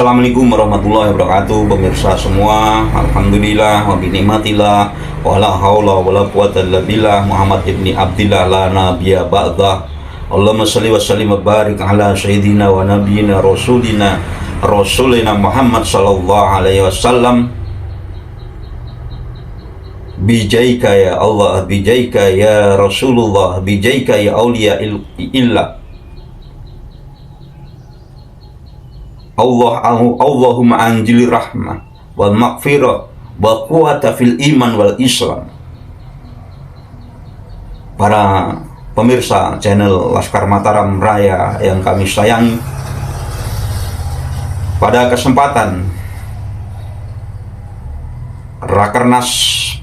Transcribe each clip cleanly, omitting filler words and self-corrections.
Assalamualaikum warahmatullahi wabarakatuh, pemirsa semua. Alhamdulillah wa binikmatillah wa la haula wa la quwata illa billah. Muhammad ibni Abdillah la nabiyya ba'dah. Allahumma shalli wa sallim wa barik ala sayyidina wa nabiyyina rasulina Muhammad sallallahu alaihi wasallam. Bijaika ya Allah, bijaika ya Rasulullah, bijaika ya awliya illah. Allahumma anjili rahmah wal maghfirah wa quwwata fil iman wal islam. Para pemirsa channel Laskar Mataram Raya yang kami sayangi, pada kesempatan Rakernas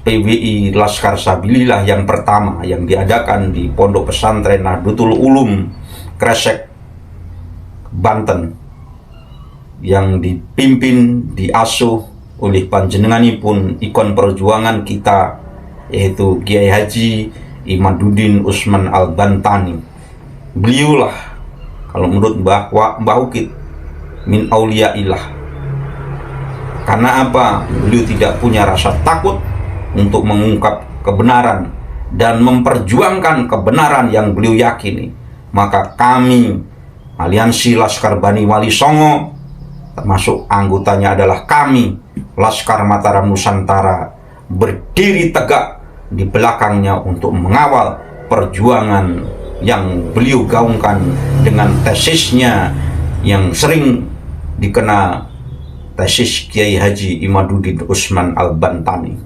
PBI Laskar Sabilillah yang pertama yang diadakan di Pondok Pesantren Nahdlatul Ulum Kresek, Banten, yang dipimpin, diasuh oleh panjenenganipun ikon perjuangan kita, yaitu Kiai Haji Imaduddin Usman Al-Bantani. Beliaulah, kalau menurut Mbah Ukit, min auliyaillah. Karena apa? Beliau tidak punya rasa takut untuk mengungkap kebenaran dan memperjuangkan kebenaran yang beliau yakini. Maka kami, Aliansi Laskar Bani Wali Songo, termasuk anggotanya adalah kami, Laskar Mataram Nusantara, berdiri tegak di belakangnya untuk mengawal perjuangan yang beliau gaungkan dengan tesisnya yang sering dikenal tesis Kiai Haji Imaduddin Usman Al-Bantani.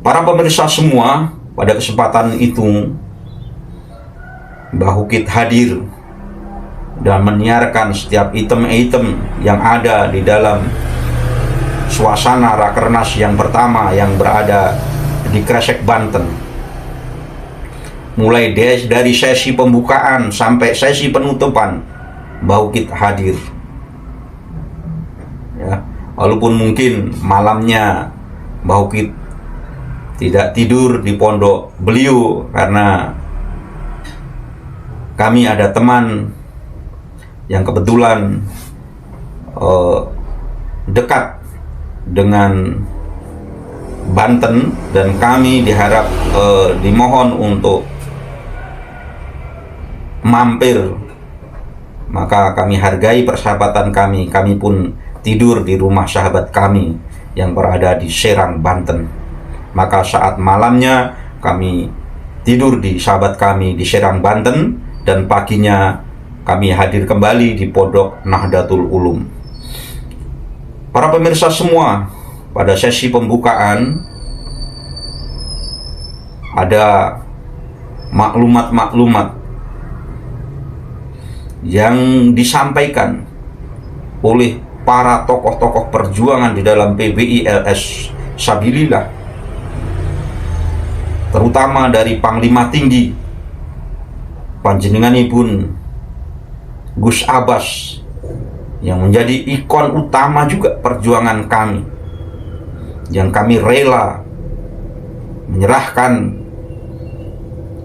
Para pemirsa semua, pada kesempatan itu Mbah Ukit hadir dan menyiarkan setiap item-item yang ada di dalam suasana Rakernas yang pertama yang berada di Kresek, Banten. Mulai dari sesi pembukaan sampai sesi penutupan, Mbah Ukit hadir. Ya, walaupun mungkin malamnya Mbah Ukit tidak tidur di pondok beliau karena kami ada teman yang kebetulan dekat dengan Banten, dan kami dimohon untuk mampir. Maka kami hargai persahabatan kami. Kami pun tidur di rumah sahabat kami yang berada di Serang, Banten. Maka saat malamnya kami tidur di sahabat kami di Serang, Banten, dan paginya kami hadir kembali di Pondok Nahdlatul Ulum. Para pemirsa semua, pada sesi pembukaan ada maklumat-maklumat yang disampaikan oleh para tokoh-tokoh perjuangan di dalam PBI LS Sabilillah, terutama dari Panglima Tinggi panjenenganipun Gus Abbas, yang menjadi ikon utama juga perjuangan kami, yang kami rela menyerahkan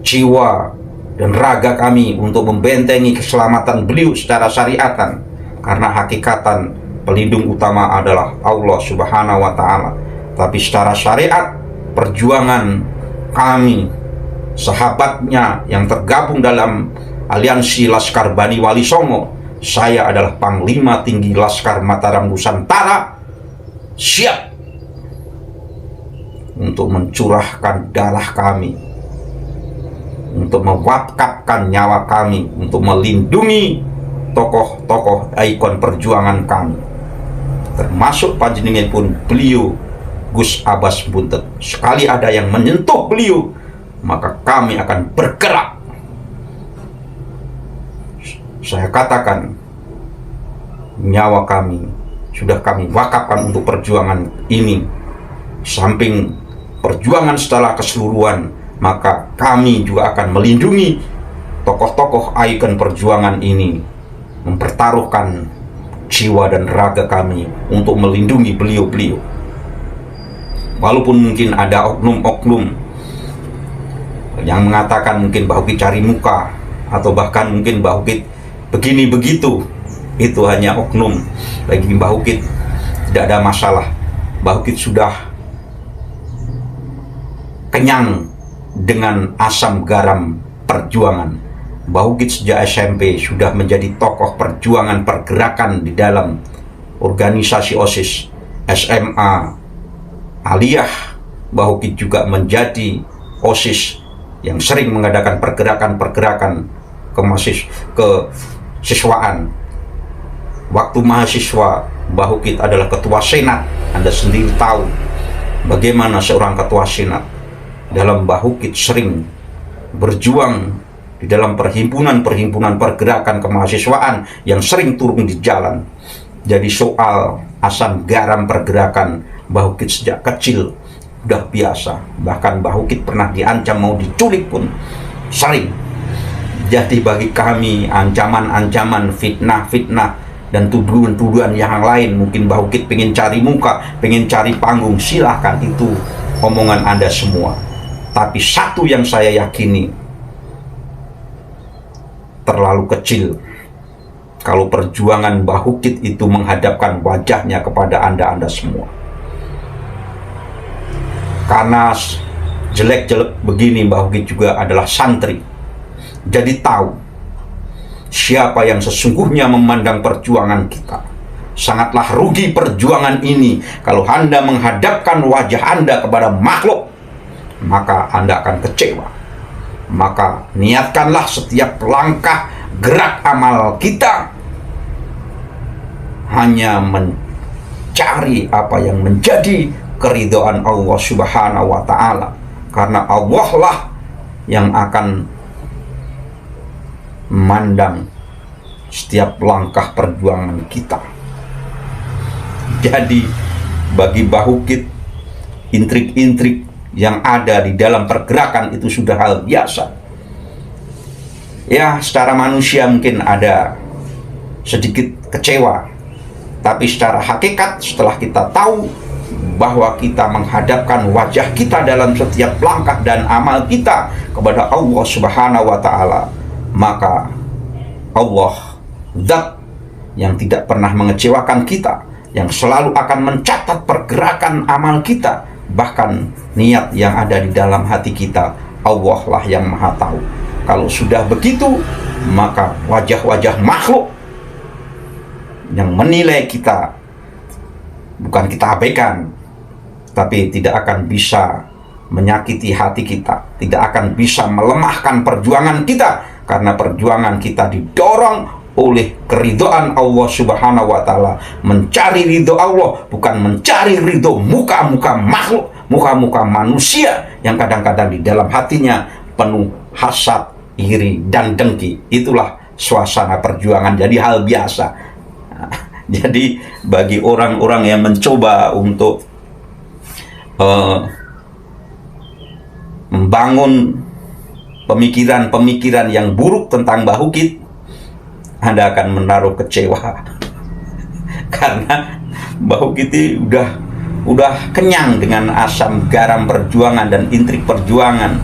jiwa dan raga kami untuk membentengi keselamatan beliau secara syariatan, karena hakikatan pelindung utama adalah Allah Subhanahu wa Ta'ala. Tapi secara syariat, perjuangan kami, sahabatnya yang tergabung dalam Aliansi Laskar Bani Wali Songo, saya adalah Panglima Tinggi Laskar Mataram Nusantara, siap untuk mencurahkan darah kami, untuk mewakafkan nyawa kami, untuk melindungi tokoh-tokoh ikon perjuangan kami, termasuk panjenengan pun beliau Gus Abbas Buntet. Sekali ada yang menyentuh beliau, maka kami akan bergerak. Saya katakan, nyawa kami sudah kami wakafkan untuk perjuangan ini. Samping perjuangan setelah keseluruhan, maka kami juga akan melindungi tokoh-tokoh ikon perjuangan ini, mempertaruhkan jiwa dan raga kami untuk melindungi beliau-beliau. Walaupun mungkin ada oknum-oknum yang mengatakan mungkin Mbah Ukit cari muka, atau bahkan mungkin Mbah Ukit begini begitu, itu hanya oknum. Bagi Mbah Ukit tidak ada masalah. Mbah Ukit sudah kenyang dengan asam garam perjuangan. Mbah Ukit sejak SMP sudah menjadi tokoh perjuangan pergerakan di dalam organisasi OSIS, SMA, Aliyah. Mbah Ukit juga menjadi OSIS yang sering mengadakan pergerakan-pergerakan kesiswaan. Waktu mahasiswa, Mbah Ukit adalah ketua senat. Anda sendiri tahu bagaimana seorang ketua senat. Dalam Mbah Ukit sering berjuang di dalam perhimpunan-perhimpunan pergerakan kemahasiswaan yang sering turun di jalan. Jadi soal asam garam pergerakan, Mbah Ukit sejak kecil udah biasa. Bahkan Mbah Ukit pernah diancam mau diculik pun sering. Jadi bagi kami ancaman-ancaman, fitnah-fitnah dan tuduhan-tuduhan yang lain, mungkin Mbah Ukit pengen cari muka, pengen cari panggung, silahkan, itu omongan Anda semua. Tapi satu yang saya yakini, terlalu kecil kalau perjuangan Mbah Ukit itu menghadapkan wajahnya kepada Anda semua. Karena jelek-jelek begini, Mbah Ukit juga adalah santri. Jadi tahu siapa yang sesungguhnya memandang perjuangan kita. Sangatlah rugi perjuangan ini kalau Anda menghadapkan wajah Anda kepada makhluk, maka Anda akan kecewa. Maka niatkanlah setiap langkah gerak amal kita hanya mencari apa yang menjadi keridhaan Allah Subhanahu wa Ta'ala, karena Allah lah yang akan memandang setiap langkah perjuangan kita. Jadi bagi Mbah Ukit, intrik-intrik yang ada di dalam pergerakan itu sudah hal biasa. Ya, secara manusia mungkin ada sedikit kecewa, tapi secara hakikat setelah kita tahu bahwa kita menghadapkan wajah kita dalam setiap langkah dan amal kita kepada Allah Subhanahu wa Ta'ala, maka Allah, zat yang tidak pernah mengecewakan kita, yang selalu akan mencatat pergerakan amal kita, bahkan niat yang ada di dalam hati kita, Allah lah yang maha tahu. Kalau sudah begitu, maka wajah-wajah makhluk yang menilai kita, bukan kita abaikan, tapi tidak akan bisa menyakiti hati kita, tidak akan bisa melemahkan perjuangan kita, karena perjuangan kita didorong oleh keridhaan Allah Subhanahu wa Ta'ala. Mencari ridho Allah, bukan mencari ridho muka-muka makhluk, muka-muka manusia yang kadang-kadang di dalam hatinya penuh hasad, iri, dan dengki. Itulah suasana perjuangan, jadi hal biasa. Jadi bagi orang-orang yang mencoba untuk membangun pemikiran-pemikiran yang buruk tentang Mbah Ukit, Anda akan menaruh kecewa. Karena Mbah Ukit udah kenyang dengan asam garam perjuangan dan intrik perjuangan,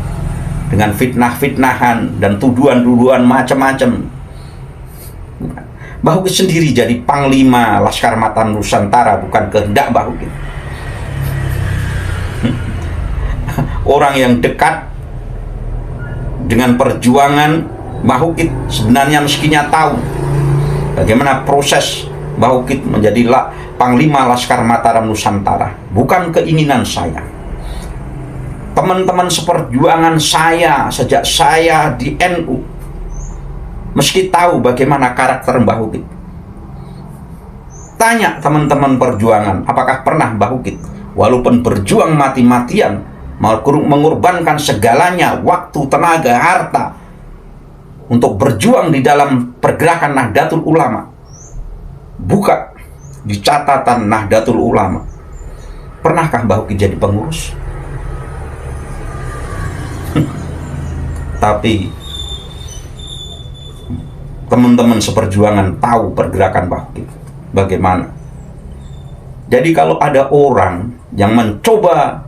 dengan fitnah-fitnahan dan tuduhan-tuduhan macam-macam. Mbah Ukit sendiri jadi Panglima Laskar Matan Nusantara bukan kehendak Mbah Ukit. Orang yang dekat dengan perjuangan Mbah Ukit sebenarnya mestinya tahu bagaimana proses Mbah Ukit menjadi Panglima Laskar Mataram Nusantara. Bukan keinginan saya. Teman-teman seperjuangan saya sejak saya di NU meski tahu bagaimana karakter Mbah Ukit. Tanya teman-teman perjuangan, apakah pernah Mbah Ukit walaupun berjuang mati-matian, mengorbankan segalanya, waktu, tenaga, harta, untuk berjuang di dalam pergerakan Nahdlatul Ulama. Buka di catatan Nahdlatul Ulama, pernahkah Mbah Ukit jadi pengurus? Tapi teman-teman seperjuangan tahu pergerakan Mbah Ukit bagaimana. Jadi kalau ada orang yang mencoba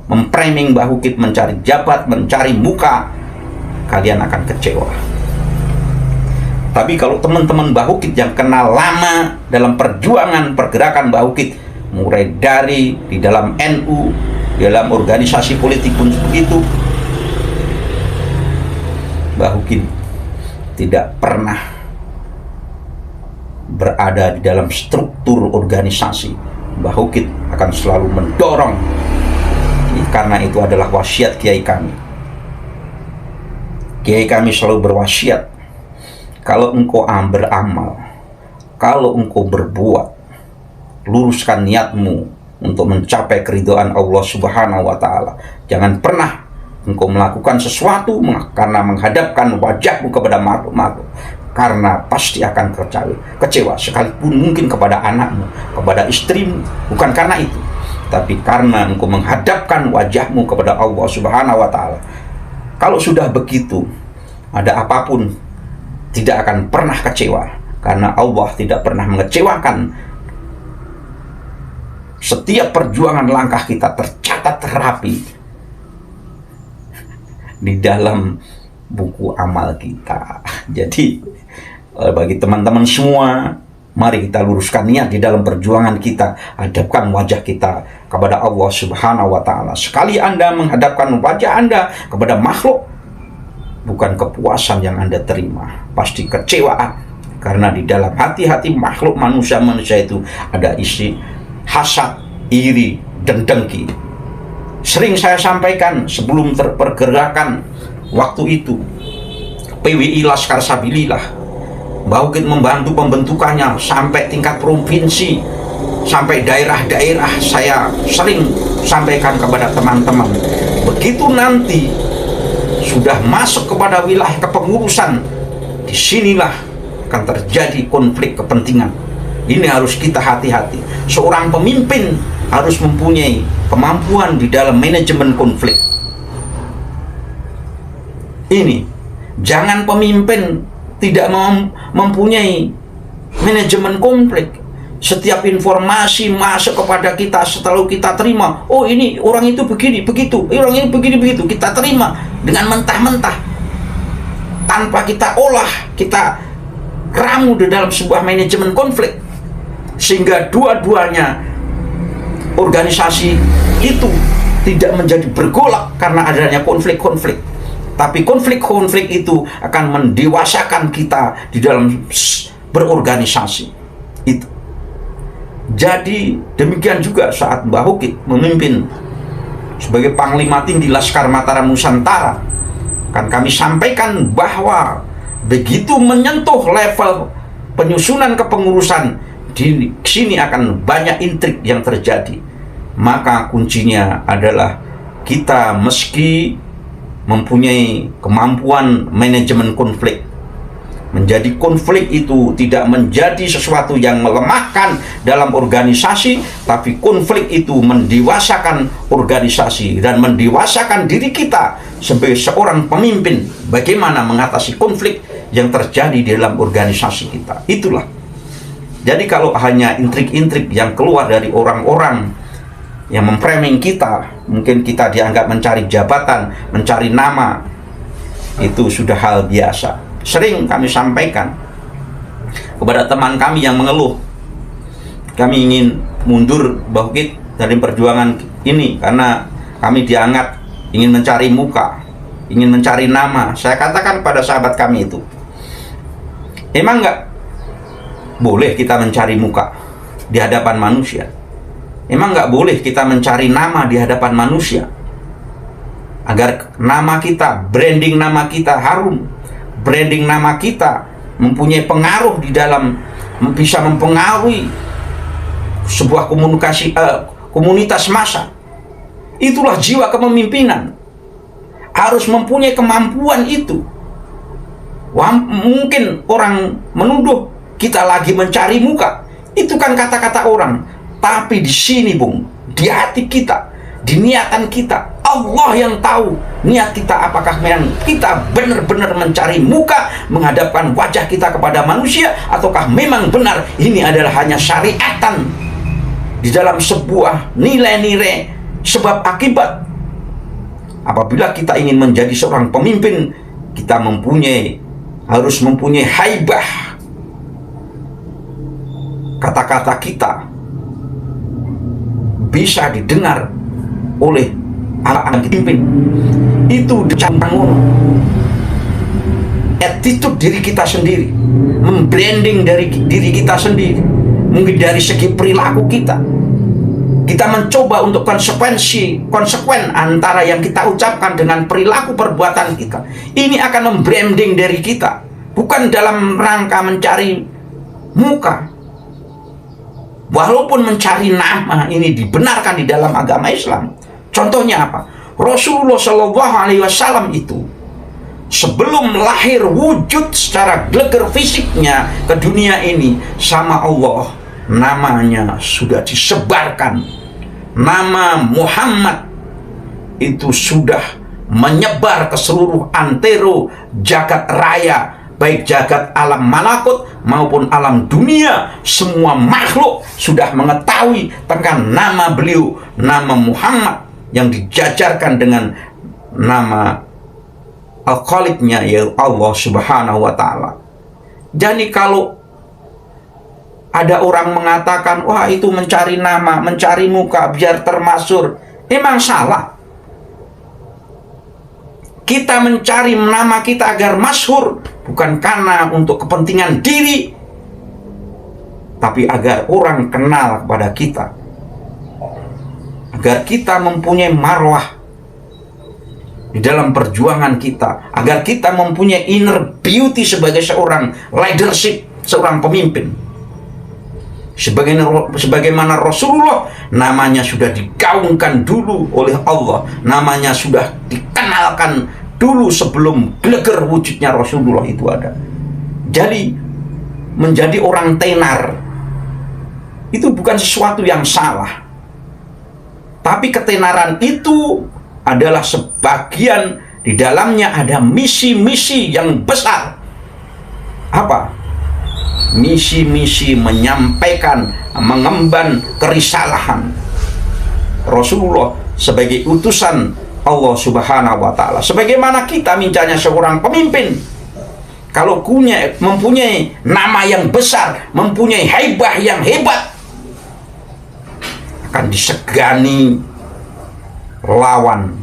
memframing Mbah Ukit mencari jabat, mencari muka, kalian akan kecewa. Tapi kalau teman-teman Bauhukit yang kenal lama dalam perjuangan pergerakan Bauhukit, mulai dari di dalam NU, dalam organisasi politik pun begitu, Bauhukit tidak pernah berada di dalam struktur organisasi. Bauhukit akan selalu mendorong, karena itu adalah wasiat kiai kami. Kiai kami selalu berwasiat, kalau engkau beramal, kalau engkau berbuat, luruskan niatmu untuk mencapai keridhaan Allah Subhanahu wa Ta'ala. Jangan pernah engkau melakukan sesuatu karena menghadapkan wajahmu kepada makhluk-makhluk, karena pasti akan kecewa, sekalipun mungkin kepada anakmu, kepada istrimu, bukan karena itu, tapi karena engkau menghadapkan wajahmu kepada Allah Subhanahu wa Ta'ala. Kalau sudah begitu, ada apapun tidak akan pernah kecewa, karena Allah tidak pernah mengecewakan. Setiap perjuangan langkah kita tercatat rapi di dalam buku amal kita. Jadi bagi teman-teman semua, mari kita luruskan niat di dalam perjuangan kita, hadapkan wajah kita kepada Allah Subhanahu wa Ta'ala. Sekali Anda menghadapkan wajah Anda kepada makhluk, bukan kepuasan yang Anda terima, pasti kecewaan. Karena di dalam hati-hati makhluk manusia itu ada isi hasad, iri, dan dengki. Sering saya sampaikan sebelum pergerakan waktu itu, PWI Laskar Sabilillah, Bauhukit membantu pembentukannya sampai tingkat provinsi, sampai daerah-daerah. Saya sering sampaikan kepada teman-teman, begitu nanti sudah masuk kepada wilayah kepengurusan, disinilah akan terjadi konflik kepentingan. Ini harus kita hati-hati. Seorang pemimpin harus mempunyai kemampuan di dalam manajemen konflik. Ini, jangan pemimpin tidak mempunyai manajemen konflik. Setiap informasi masuk kepada kita, setelah kita terima, oh ini orang itu begini, begitu, orang ini begini, begitu, kita terima dengan mentah-mentah, tanpa kita olah, kita ramu di dalam sebuah manajemen konflik, sehingga dua-duanya organisasi itu tidak menjadi bergolak karena adanya konflik-konflik. Tapi konflik-konflik itu akan mendewasakan kita di dalam berorganisasi itu. Jadi demikian juga saat Bauhukit memimpin sebagai Panglima Tinggi Laskar Mataram Nusantara, kan kami sampaikan bahwa begitu menyentuh level penyusunan kepengurusan, di sini akan banyak intrik yang terjadi. Maka kuncinya adalah kita meski mempunyai kemampuan manajemen konflik, menjadi konflik itu tidak menjadi sesuatu yang melemahkan dalam organisasi, tapi konflik itu mendewasakan organisasi dan mendewasakan diri kita sebagai seorang pemimpin. Bagaimana mengatasi konflik yang terjadi di dalam organisasi kita, itulah. Jadi kalau hanya intrik-intrik yang keluar dari orang-orang yang memframing kita, mungkin kita dianggap mencari jabatan, mencari nama, itu sudah hal biasa. Sering kami sampaikan kepada teman kami yang mengeluh, kami ingin mundur Bauhukit dari perjuangan ini karena kami dianggap ingin mencari muka, ingin mencari nama. Saya katakan pada sahabat kami itu, emang nggak boleh kita mencari muka di hadapan manusia? Emang nggak boleh kita mencari nama di hadapan manusia? Agar nama kita, branding nama kita harum, branding nama kita mempunyai pengaruh di dalam, bisa mempengaruhi sebuah komunitas massa. Itulah jiwa kepemimpinan. Harus mempunyai kemampuan itu. Mungkin orang menuduh kita lagi mencari muka. Itu kan kata-kata orang. Tapi di sini, Bung, di hati kita, di niatan kita, Allah yang tahu niat kita apakah memang kita benar-benar mencari muka, menghadapkan wajah kita kepada manusia, ataukah memang benar ini adalah hanya syariatan di dalam sebuah nilai-nilai sebab akibat. Apabila kita ingin menjadi seorang pemimpin, kita mempunyai harus mempunyai haibah. Kata-kata kita bisa didengar oleh anak-anak pimpin. Itu dibangun attitude diri kita sendiri, membranding dari diri kita sendiri. Mungkin dari segi perilaku kita mencoba untuk konsekuen antara yang kita ucapkan dengan perilaku perbuatan kita. Ini akan membranding dari kita, bukan dalam rangka mencari muka. Walaupun mencari nama ini dibenarkan di dalam agama Islam. Contohnya apa? Rasulullah Shallallahu Alaihi Wasallam itu sebelum lahir wujud secara geleger fisiknya ke dunia ini, sama Allah namanya sudah disebarkan. Nama Muhammad itu sudah menyebar ke seluruh antero jagat raya, baik jagat alam malakut maupun alam dunia. Semua makhluk sudah mengetahui tentang nama beliau, nama Muhammad, yang dijajarkan dengan nama Al-Khaliqnya, yaitu Allah Subhanahu wa Ta'ala. Jadi kalau ada orang mengatakan, wah itu mencari nama, mencari muka biar termasyhur, emang salah. Kita mencari nama kita agar masyhur bukan karena untuk kepentingan diri, tapi agar orang kenal kepada kita, agar kita mempunyai marwah di dalam perjuangan kita, agar kita mempunyai inner beauty sebagai seorang leadership, seorang pemimpin. Sebagaimana Rasulullah namanya sudah digaungkan dulu oleh Allah, namanya sudah dikenalkan dulu sebelum geleger wujudnya Rasulullah itu ada. Jadi menjadi orang tenar itu bukan sesuatu yang salah, tapi ketenaran itu adalah sebagian, di dalamnya ada misi-misi yang besar. Apa? Misi-misi menyampaikan, mengemban kerisalahan Rasulullah sebagai utusan Allah Subhanahu wa Ta'ala. Sebagaimana kita misalnya seorang pemimpin, kalau mempunyai nama yang besar, mempunyai haibah yang hebat, akan disegani lawan,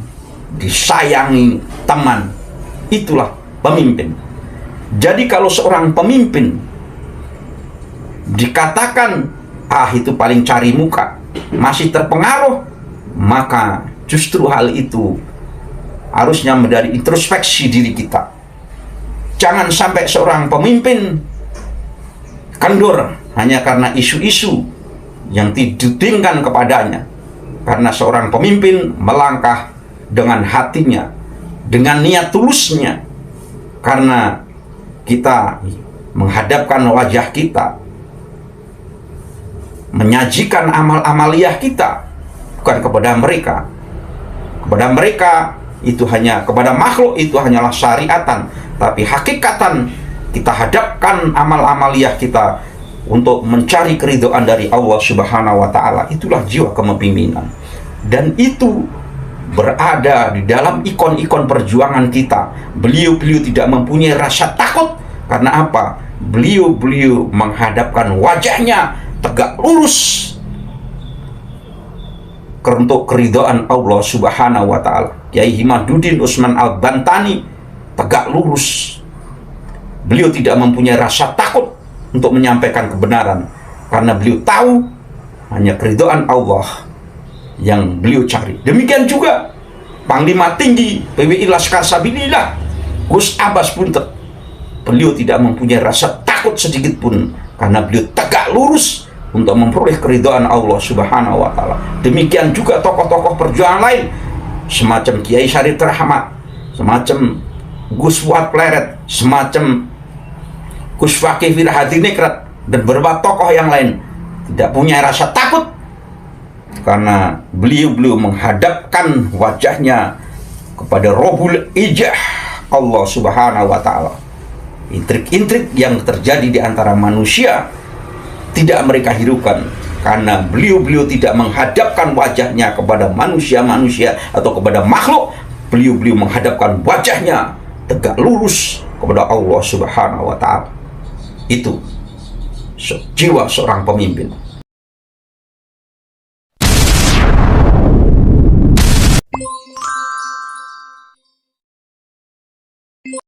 disayangi teman. Itulah pemimpin. Jadi kalau seorang pemimpin dikatakan, itu paling cari muka, masih terpengaruh, maka justru hal itu harusnya menjadi introspeksi diri kita. Jangan sampai seorang pemimpin kendor hanya karena isu-isu yang ditudingkan kepadanya. Karena seorang pemimpin melangkah dengan hatinya, dengan niat tulusnya, karena kita menghadapkan wajah kita, menyajikan amal-amaliyah kita bukan kepada mereka. Kepada mereka itu hanya, kepada makhluk itu hanyalah syariatan, tapi hakikatan kita hadapkan amal-amaliyah kita untuk mencari keridhaan dari Allah Subhanahu wa Ta'ala. Itulah jiwa kepemimpinan, dan itu berada di dalam ikon-ikon perjuangan kita. Beliau-beliau tidak mempunyai rasa takut. Karena apa? Beliau-beliau menghadapkan wajahnya tegak lurus untuk keridhaan Allah Subhanahu wa Ta'ala. Kiai Himaduddin Utsman Al-Bantani tegak lurus. Beliau tidak mempunyai rasa takut untuk menyampaikan kebenaran, karena beliau tahu hanya keridhaan Allah yang beliau cari. Demikian juga Panglima Tinggi PWI Laskar Sabilillah Gus Abbas Buntet, beliau tidak mempunyai rasa takut sedikit pun, karena beliau tegak lurus untuk memperoleh keridhaan Allah Subhanahu wa Ta'ala. Demikian juga tokoh-tokoh perjuangan lain semacam Kiai Syarif Rahmat, semacam Gus Fuad Pleret, semacam Gus Fakih Firhadiningrat, dan beberapa tokoh yang lain tidak punya rasa takut, karena beliau menghadapkan wajahnya kepada Rabbul Ijah, Allah Subhanahu wa Ta'ala. Intrik-intrik yang terjadi di antara manusia tidak mereka hiraukan, karena beliau tidak menghadapkan wajahnya kepada manusia-manusia atau kepada makhluk. Beliau menghadapkan wajahnya tegak lurus kepada Allah Subhanahu wa Ta'ala. Itu jiwa seorang pemimpin.